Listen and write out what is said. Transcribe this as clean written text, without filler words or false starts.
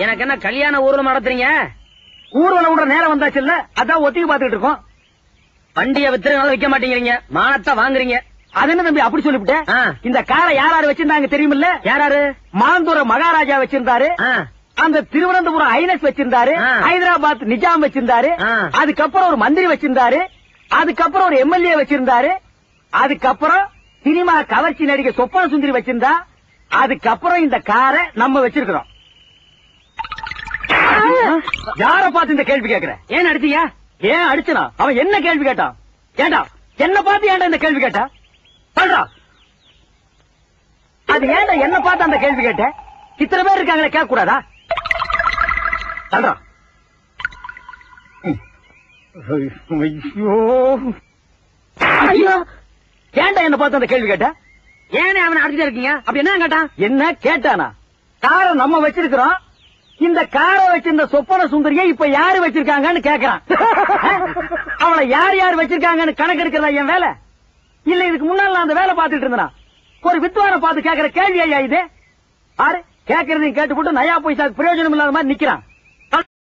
எனக்கு என்ன கல்யாண ஊர்வலம் நடத்துறீங்க? ஊர்வலம் விடுற நேரம் வந்தாச்சு இல்ல, அதான் ஒத்திக்கு பாத்துக்கிட்டு இருக்கோம். வண்டியை வித்துறதுனால விக்க மாட்டேங்கிறீங்க, மானத்தை வாங்குறீங்க. அது என்ன தம்பி அப்படி சொல்லிவிட்டேன்? இந்த காரை யாராரு வச்சிருந்தாங்க தெரியுமில்ல? யாராரு? மாந்தூர மகாராஜா வச்சிருந்தாரு, அந்த திருவனந்தபுரம் ஐனஸ் வச்சிருந்தாரு, ஹைதராபாத் நிஜாம் வச்சிருந்தாரு, அதுக்கப்புறம் ஒரு மந்திரி வச்சிருந்தாரு, அதுக்கப்புறம் ஒரு எம்எல்ஏ வச்சிருந்தாரு, அதுக்கப்புறம் சினிமா கவர்ச்சி நடிகை சொப்பன சுந்தரி வச்சிருந்தா, அதுக்கப்புறம் இந்த காரை நம்ம வச்சிருக்கிறோம். யார பார்த்து இந்த கேள்வி கேட்கிற? ஏன் அடிச்சீங்க? ஏன் அடிச்சனா? அவன் என்ன கேள்வி கேட்டான்? ஏண்டா என்ன பார்த்து ஏன்டா இந்த கேள்வி கேட்டா? சொல்றா. அது ஏன்டா என்ன பார்த்து அந்த கேள்வி கேட்ட? இத்தனை பேர் இருக்காங்களே, கேட்க கூடாதா? சொல்றா. ஐயோ, ஏன்டா என்ன பார்த்து அந்த கேள்வி கேட்ட? ஏனே அவனை அடிச்சுட்டு இருக்கீங்க? அப்படி என்ன கேட்டான்? என்ன கேட்டானா? காரை நம்ம வச்சிருக்கிறோம், இந்த காரை வச்சிருந்த சொப்பன சுந்தரியை இப்ப யாரு வச்சிருக்காங்கன்னு கேக்குறான். அவளை யார் யார் வச்சிருக்காங்கன்னு கணக்கு எடுக்கிறதா என் வேலை? இல்ல இதுக்கு முன்னால நான் அந்த வேலை பார்த்துட்டு இருந்தேன். ஒரு வித்வான பார்த்து கேக்குற கேள்வி ஐயா இது? ஆறு கேட்கறதையும் கேட்டு போட்டு நயா பைசா பிரயோஜனம் இல்லாத மாதிரி நிக்கிறான்.